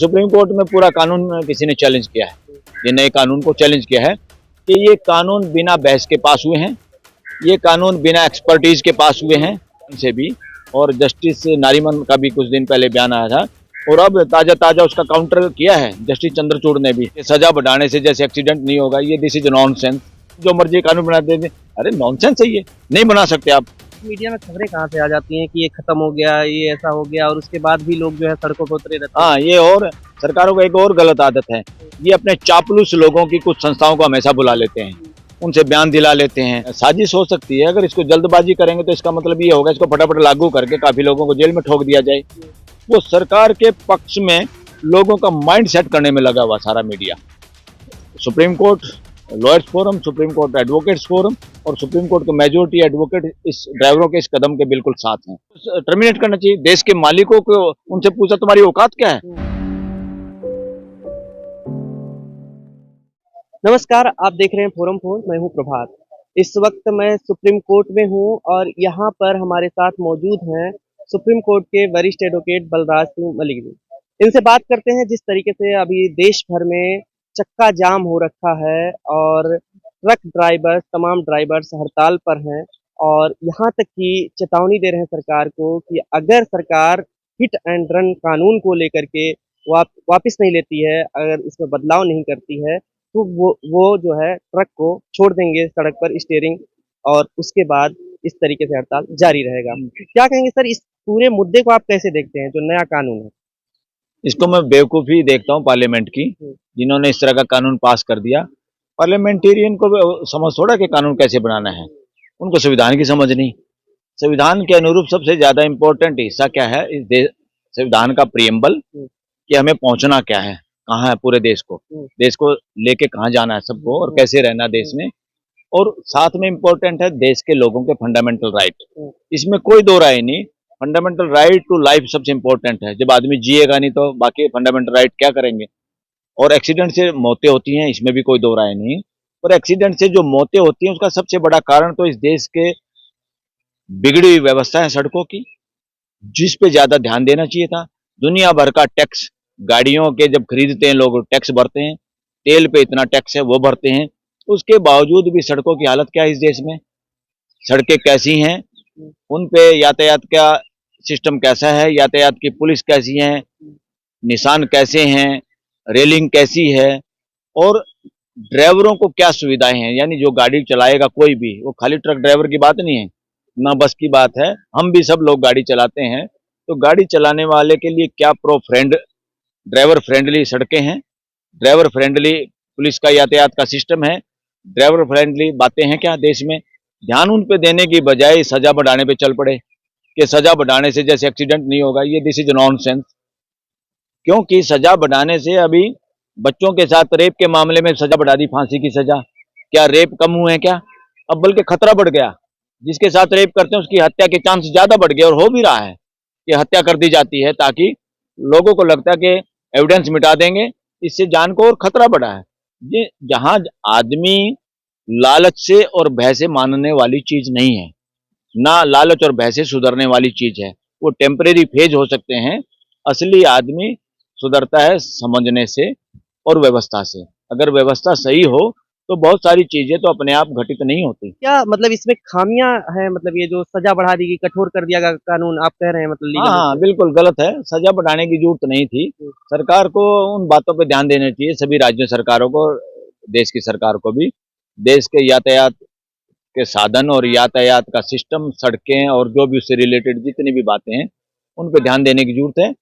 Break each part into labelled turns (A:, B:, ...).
A: Supreme court में पूरा कानून किसी ने चैलेंज किया है, ये नए कानून को चैलेंज किया है कि ये कानून बिना बहस के पास हुए हैं, ये कानून बिना एक्सपर्टीज के पास हुए हैं इनसे भी। और जस्टिस नारीमन का भी कुछ दिन पहले बयान आया था और अब ताजा उसका काउंटर किया है जस्टिस चंद्रचूड़ ने भी। सजा बढ़ाने से जैसे एक्सीडेंट नहीं होगा, ये दिस इज नॉनसेंस। जो मर्जी कानून बना देंगे, अरे नॉनसेंस है, ये नहीं बना सकते आप।
B: मीडिया में खबरें कहाँ से आ जाती हैं कि ये खत्म हो गया, ये ऐसा हो गया, और उसके बाद भी लोग जो है सड़कों पर उतरे रहते हैं।
A: हाँ, ये और सरकारों का एक और गलत आदत है, ये अपने चापलूस लोगों की कुछ संस्थाओं को हमेशा बुला लेते हैं, उनसे बयान दिला लेते हैं। साजिश हो सकती है, अगर इसको जल्दबाजी करेंगे तो इसका मतलब ये होगा इसको फटाफट लागू करके काफी लोगों को जेल में ठोक दिया जाए। वो सरकार के पक्ष में लोगों का माइंड सेट करने में लगा हुआ सारा media. Supreme court lawyers forum, supreme court advocates forum और सुप्रीम कोर्ट के मेजोरिटी एडवोकेट इस ड्राइवरों के इस कदम के बिल्कुल साथ हैं। टर्मिनेट करना चाहिए। देश के मालिकों को उनसे पूछा तुम्हारी औकात क्या है।
B: नमस्कार, आप देख रहे हैं फोरम फोर, मैं हूं प्रभात। इस वक्त मैं सुप्रीम कोर्ट में हूं और यहां पर हमारे साथ मौजूद हैं सुप्रीम कोर्ट के वरिष्ठ एडवोकेट बलराज सिंह मलिक जी। इनसे बात करते हैं जिस तरीके से अभी देश भर में चक्का जाम हो रखा है और ट्रक ड्राइवर्स, तमाम ड्राइवर्स हड़ताल पर हैं और यहाँ तक कि चेतावनी दे रहे हैं सरकार को कि अगर सरकार हिट एंड रन कानून को लेकर के वापस नहीं लेती है, अगर इसमें बदलाव नहीं करती है, तो वो जो है ट्रक को छोड़ देंगे सड़क पर स्टीयरिंग, और उसके बाद इस तरीके से हड़ताल जारी रहेगा। क्या कहेंगे सर, इस पूरे मुद्दे को आप कैसे देखते हैं, जो नया कानून है?
A: इसको मैं बेवकूफ़ी देखता हूँ पार्लियामेंट की, जिन्होंने इस तरह का कानून पास कर दिया। पार्लियामेंटेरियन को समझ थोड़ा कि कानून कैसे बनाना है, उनको संविधान की समझ नहीं। संविधान के अनुरूप सबसे ज्यादा इम्पोर्टेंट हिस्सा क्या है इस संविधान का प्रियम्बल, कि हमें पहुंचना क्या है, कहाँ है पूरे देश को लेके कहाँ जाना है सबको और कैसे रहना देश में। और साथ में इम्पोर्टेंट है देश के लोगों के फंडामेंटल राइट, इसमें कोई दो राय नहीं। फंडामेंटल राइट टू लाइफ सबसे इम्पोर्टेंट है। जब आदमी जिएगा नहीं तो बाकी फंडामेंटल राइट क्या करेंगे। और एक्सीडेंट से मौतें होती हैं, इसमें भी कोई दो राय नहीं। और एक्सीडेंट से जो मौतें होती हैं उसका सबसे बड़ा कारण तो इस देश के बिगड़ी हुई व्यवस्था है सड़कों की, जिस पे ज्यादा ध्यान देना चाहिए था। दुनिया भर का टैक्स, गाड़ियों के जब खरीदते हैं लोग टैक्स भरते हैं, तेल पे इतना टैक्स है वो भरते हैं, उसके बावजूद भी सड़कों की हालत क्या है इस देश में। सड़कें कैसी हैं, उन पे यातायात का सिस्टम कैसा है, यातायात की पुलिस कैसी है, निशान कैसे हैं, रेलिंग कैसी है, और ड्राइवरों को क्या सुविधाएं हैं। यानी जो गाड़ी चलाएगा कोई भी, वो खाली ट्रक ड्राइवर की बात नहीं है ना, बस की बात है। हम भी सब लोग गाड़ी चलाते हैं, तो गाड़ी चलाने वाले के लिए क्या ड्राइवर फ्रेंडली सड़कें हैं, ड्राइवर फ्रेंडली पुलिस का यातायात का सिस्टम है, ड्राइवर फ्रेंडली बातें हैं क्या देश में। ध्यान उन पे देने की बजाय सजा बढ़ाने पे चल पड़े कि सजा बढ़ाने से जैसे एक्सीडेंट नहीं होगा, ये दिस इज नॉनसेंस। क्योंकि सजा बढ़ाने से अभी बच्चों के साथ रेप के मामले में सजा बढ़ा दी, फांसी की सजा। क्या रेप कम हुए हैं क्या? अब बल्कि खतरा बढ़ गया। जिसके साथ रेप करते हैं उसकी हत्या के चांस ज्यादा बढ़ गए और हो भी रहा है कि हत्या कर दी जाती है, ताकि लोगों को लगता है कि एविडेंस मिटा देंगे, इससे जान को और खतरा बढ़ा है। ये जहां आदमी लालच से और भय से मानने वाली चीज नहीं है, ना लालच और भय से सुधरने वाली चीज है। वो टेम्परेरी फेज हो सकते हैं, असली आदमी सुधरता है समझने से और व्यवस्था से। अगर व्यवस्था सही हो तो बहुत सारी चीजें तो अपने आप घटित नहीं होती।
B: क्या मतलब इसमें खामियां हैं? मतलब ये जो सजा बढ़ा दी गई, कठोर कर दिया गया कानून, आप कह रहे हैं मतलब लीगल?
A: हाँ, बिल्कुल गलत है। सजा बढ़ाने की जरूरत नहीं थी। सरकार को उन बातों पे ध्यान देना चाहिए, सभी राज्य सरकारों को, देश की सरकार को भी। देश के यातायात के साधन और यातायात का सिस्टम, सड़कें और जो भी उससे रिलेटेड जितनी भी बातें हैं, उन पे ध्यान देने की जरूरत है।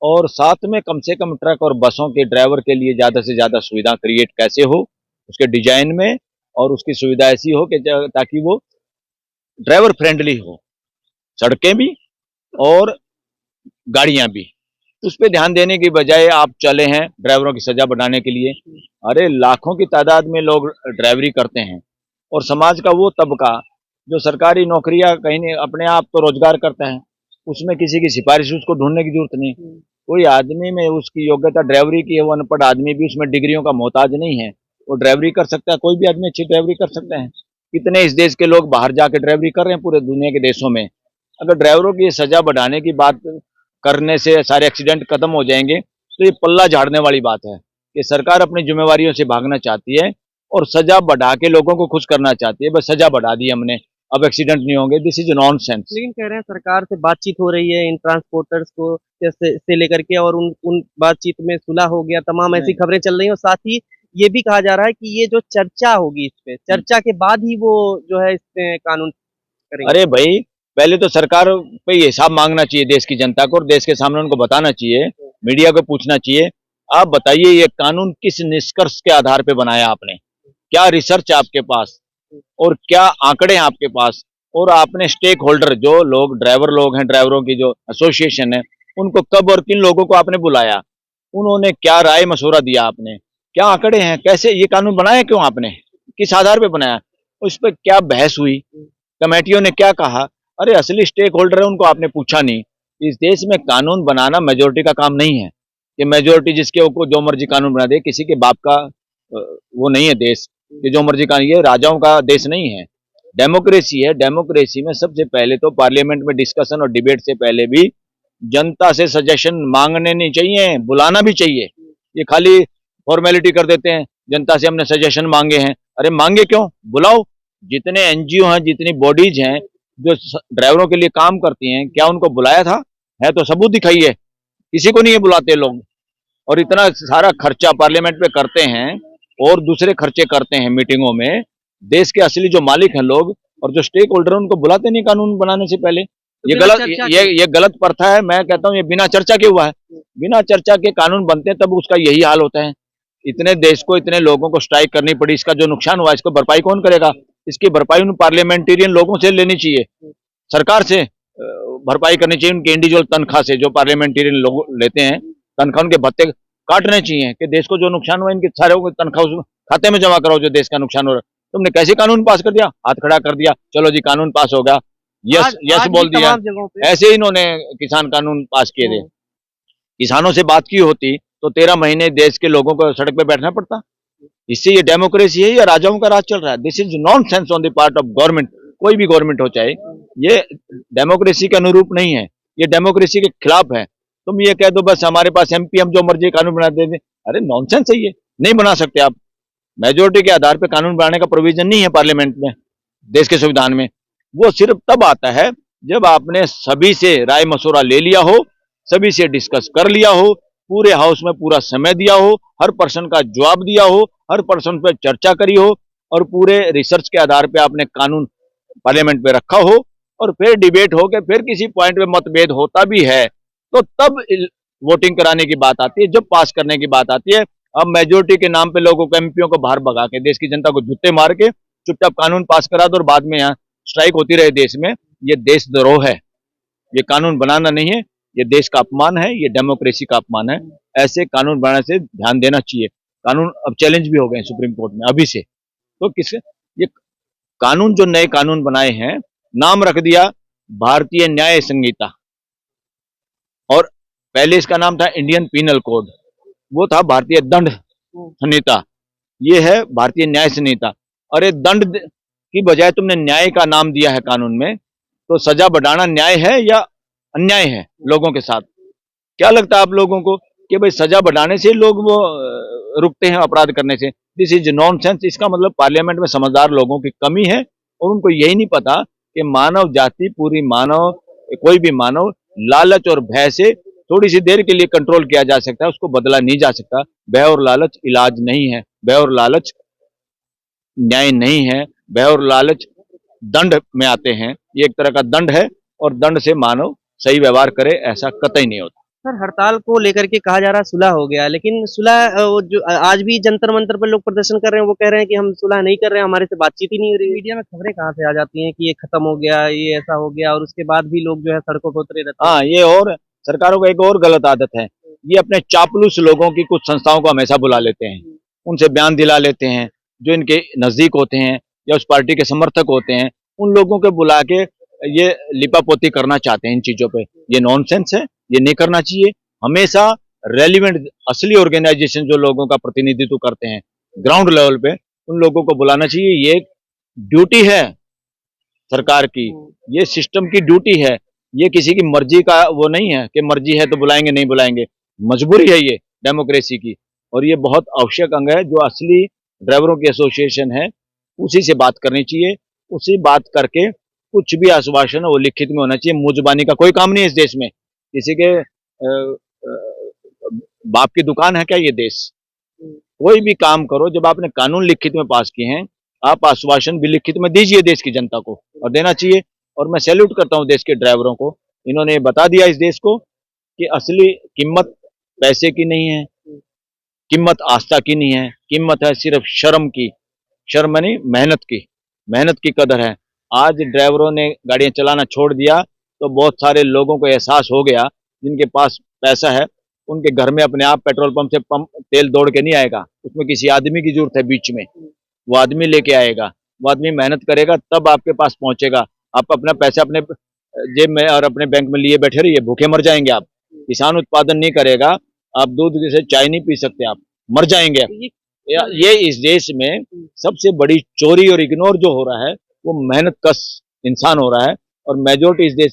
A: और साथ में कम से कम ट्रक और बसों के ड्राइवर के लिए ज्यादा से ज्यादा सुविधा क्रिएट कैसे हो उसके डिजाइन में, और उसकी सुविधा ऐसी हो कि ताकि वो ड्राइवर फ्रेंडली हो, सड़कें भी और गाड़ियां भी। उस पर ध्यान देने की बजाय आप चले हैं ड्राइवरों की सजा बढ़ाने के लिए। अरे लाखों की तादाद में लोग ड्राइवरी करते हैं, और समाज का वो तबका जो सरकारी नौकरियां कहीं नहीं, अपने आप तो रोजगार करता है, उसमें किसी की सिफारिश उसको ढूंढने की जरूरत नहीं। कोई आदमी में उसकी योग्यता ड्राइवरी की है, वो अनपढ़ आदमी भी उसमें डिग्रियों का मोहताज नहीं है, वो ड्राइवरी कर सकता है। कोई भी आदमी अच्छी ड्राइवरी कर सकता है। कितने इस देश के लोग बाहर जाके ड्राइवरी कर रहे हैं पूरे दुनिया के देशों में। अगर ड्राइवरों की सजा बढ़ाने की बात करने से सारे एक्सीडेंट खत्म हो जाएंगे, तो ये पल्ला झाड़ने वाली बात है कि सरकार अपनी जिम्मेवारियों से भागना चाहती है और सजा बढ़ा के लोगों को खुश करना चाहती है। बस सजा बढ़ा दी हमने, अब एक्सीडेंट नहीं होंगे। This is nonsense.
B: लेकिन कह रहे हैं सरकार से बातचीत हो रही है इन ट्रांसपोर्टर्स को से लेकर के, और उन उन बातचीत में सुलह हो गया, तमाम ऐसी
A: नहीं।
B: खबरें चल रही हैं। और साथ ही ये भी कहा जा रहा है कि ये जो चर्चा होगी, इस पे चर्चा के बाद ही वो जो है इस पे कानून करेंगे।
A: अरे भाई, पहले तो सरकार पे ये हिसाब मांगना चाहिए देश की जनता को, और देश के सामने उनको बताना चाहिए, मीडिया को पूछना चाहिए, आप बताइए ये कानून किस निष्कर्ष के आधार पे बनाया आपने, क्या रिसर्च है आपके पास और क्या आंकड़े हैं आपके पास, और आपने स्टेक होल्डर जो लोग ड्राइवर लोग हैं, ड्राइवरों की जो एसोसिएशन है, उनको कब और किन लोगों को आपने बुलाया, उन्होंने क्या राय मशवरा दिया, आपने क्या आंकड़े हैं, कैसे ये कानून बनाया, क्यों आपने किस आधार पे बनाया, उस पर क्या बहस हुई, कमेटियों ने क्या कहा। अरे असली स्टेक होल्डर है, उनको आपने पूछा नहीं। इस देश में कानून बनाना मेजोरिटी का काम नहीं है कि मेजोरिटी जिसके को जो मर्जी कानून बना दे। किसी के बाप का वो नहीं है देश कि जो मर्जी कानून, ये राजाओं का देश नहीं है, डेमोक्रेसी है। डेमोक्रेसी में सबसे पहले तो पार्लियामेंट में डिस्कशन और डिबेट से पहले भी जनता से सजेशन मांगने नहीं चाहिए, बुलाना भी चाहिए। ये खाली फॉर्मेलिटी कर देते हैं, जनता से हमने सजेशन मांगे हैं। अरे मांगे क्यों, बुलाओ। जितने एनजीओ हैं, जितनी बॉडीज हैं जो ड्राइवरों के लिए काम करती हैं, क्या उनको बुलाया था? है तो सबूत दिखाइए। किसी को नहीं है बुलाते लोग, और इतना सारा खर्चा पार्लियामेंट पे करते हैं और दूसरे खर्चे करते हैं मीटिंगों में। देश के असली जो मालिक हैं लोग और जो स्टेक होल्डर हैं, उनको बुलाते नहीं कानून बनाने से पहले। ये
B: बिना
A: गलत,
B: चर्चा
A: ये गलत प्रथा है। मैं कहता हूँ ये बिना चर्चा के हुआ है। बिना चर्चा के कानून बनते हैं, तब उसका यही हाल होता है। इतने देश को, इतने लोगों को स्ट्राइक करनी पड़ी, इसका जो नुकसान हुआ इसको भरपाई कौन करेगा? इसकी भरपाई उन पार्लियामेंटेरियन लोगों से लेनी चाहिए, सरकार से भरपाई करनी चाहिए, उनके इंडिविजुअल तनख्वाह से। जो पार्लियामेंटेरियन लोग लेते हैं तनख्वाह, उनके भत्ते काटने चाहिए कि देश को जो नुकसान हुआ इनके सारे तनख्वाह उस खाते में जमा कराओ जो देश का नुकसान हो रहा है। तुमने कैसे कानून पास कर दिया? हाथ खड़ा कर दिया, चलो जी कानून पास हो गया, यस
B: आज
A: यस
B: आज
A: बोल
B: भी
A: दिया।
B: तमाम जगहों पे
A: ऐसे ही इन्होंने किसान कानून पास किए थे। किसानों से बात की होती तो 13 महीने देश के लोगों को सड़क पे बैठना पड़ता। इससे ये डेमोक्रेसी है या राजाओं का राज चल रहा है? This is nonsense on the part of government. कोई भी गवर्नमेंट हो चाहे, ये डेमोक्रेसी के अनुरूप नहीं है, ये डेमोक्रेसी के खिलाफ है। तुम ये कह दो बस हमारे पास एमपी, हम जो मर्जी कानून बना देंगे। अरे नॉनसेंस है, ये नहीं बना सकते आप। मेजोरिटी के आधार पर कानून बनाने का प्रोविजन नहीं है पार्लियामेंट में, देश के संविधान में। वो सिर्फ तब आता है जब आपने सभी से राय मशवरा ले लिया हो, सभी से डिस्कस कर लिया हो, पूरे हाउस में पूरा समय दिया हो, हर पर्सन का जवाब दिया हो, हर पर्सन पर चर्चा करी हो, और पूरे रिसर्च के आधार पे आपने कानून पार्लियामेंट में रखा हो, और फिर डिबेट हो के फिर किसी पॉइंट पे मतभेद होता भी है तो तब वोटिंग कराने की बात आती है, जब पास करने की बात आती है। अब मेजोरिटी के नाम पे लोगों को, एमपीओ को बाहर भगा के, देश की जनता को जूते मार के चुपचाप कानून पास करा दो और बाद में यहाँ स्ट्राइक होती रहे देश में। ये देशद्रोह है, ये कानून बनाना नहीं है, ये देश का अपमान है, ये डेमोक्रेसी का अपमान है। ऐसे कानून बनाने से ध्यान देना चाहिए। कानून अब चैलेंज भी हो गए सुप्रीम कोर्ट में अभी से। तो किससे ये कानून, जो नए कानून बनाए हैं, नाम रख दिया भारतीय न्याय संहिता, और पहले इसका नाम था इंडियन पीनल कोड, वो था भारतीय दंड संहिता, ये है भारतीय न्याय संहिता। अरे दंड की बजाय तुमने न्याय का नाम दिया है कानून में, तो सजा बढ़ाना न्याय है या अन्याय है लोगों के साथ? क्या लगता है आप लोगों को कि भाई सजा बढ़ाने से लोग वो रुकते हैं अपराध करने से? This is nonsense. इसका मतलब पार्लियामेंट में समझदार लोगों की कमी है, और उनको यही नहीं पता कि मानव जाति, पूरी मानव, कोई भी मानव लालच और भय से थोड़ी सी देर के लिए कंट्रोल किया जा सकता है, उसको बदला नहीं जा सकता। भय और लालच इलाज नहीं है, भय और लालच न्याय नहीं है, भय और लालच दंड में आते हैं। ये एक तरह का दंड है, और दंड से मानव सही व्यवहार करे ऐसा कतई नहीं होता।
B: सर, हड़ताल को लेकर के कहा जा रहा है सुलह हो गया, लेकिन सुलह वो जो आज भी जंतर मंतर पर लोग प्रदर्शन कर रहे हैं, वो कह रहे हैं कि हम सुलह नहीं कर रहे हैं, हमारे से बातचीत ही नहीं हो रही। मीडिया में खबरें कहाँ से आ जाती हैं कि ये खत्म हो गया, ये ऐसा हो गया, और उसके बाद भी लोग जो है सड़कों पर उतरे रहते हैं।
A: हाँ, ये और सरकारों का एक और गलत आदत है, ये अपने चापलूस लोगों की कुछ संस्थाओं को हमेशा बुला लेते हैं, उनसे बयान दिला लेते हैं, जो इनके नजदीक होते हैं या उस पार्टी के समर्थक होते हैं, उन लोगों को बुला के ये लिपापोती करना चाहते हैं इन चीजों पे। ये नॉनसेंस है, ये नहीं करना चाहिए। हमेशा रेलिवेंट असली ऑर्गेनाइजेशन जो लोगों का प्रतिनिधित्व करते हैं ग्राउंड लेवल पे, उन लोगों को बुलाना चाहिए। ये ड्यूटी है सरकार की, ये सिस्टम की ड्यूटी है, ये किसी की मर्जी का वो नहीं है कि मर्जी है तो बुलाएंगे नहीं बुलाएंगे। मजबूरी है ये डेमोक्रेसी की, और ये बहुत आवश्यक अंग है। जो असली ड्राइवरों की एसोसिएशन है उसी से बात करनी चाहिए, उसी बात करके कुछ भी आश्वासन है वो लिखित में होना चाहिए। मुंहजुबानी का कोई काम नहीं है इस देश में। किसी के बाप की दुकान है क्या ये देश? कोई भी काम करो, जब आपने कानून लिखित में पास किए हैं, आप आश्वासन भी लिखित में दीजिए देश की जनता को, और देना चाहिए। और मैं सैल्यूट करता हूं देश के ड्राइवरों को, इन्होंने बता दिया इस देश को कि असली कीमत पैसे की नहीं है, कीमत आस्था की नहीं है, कीमत है सिर्फ शर्म की। शर्म नहीं, मेहनत की कदर है। आज ड्राइवरों ने गाड़ियां चलाना छोड़ दिया तो बहुत सारे लोगों को एहसास हो गया, जिनके पास पैसा है उनके घर में अपने आप पेट्रोल पंप से पंप तेल दौड़ के नहीं आएगा, उसमें किसी आदमी की जरूरत है बीच में, वो आदमी लेके आएगा, वो आदमी मेहनत करेगा तब आपके पास पहुंचेगा। आप अपना पैसा अपने जेब में और अपने बैंक में लिए बैठे रहिए, भूखे मर जाएंगे आप। किसान उत्पादन नहीं करेगा, आप दूध से चाय नहीं पी सकते, आप मर जाएंगे आप। ये इस देश में सबसे बड़ी चोरी और इग्नोर जो हो रहा है वो मेहनत कश इंसान हो रहा है, और मेजोरिटी इस देश की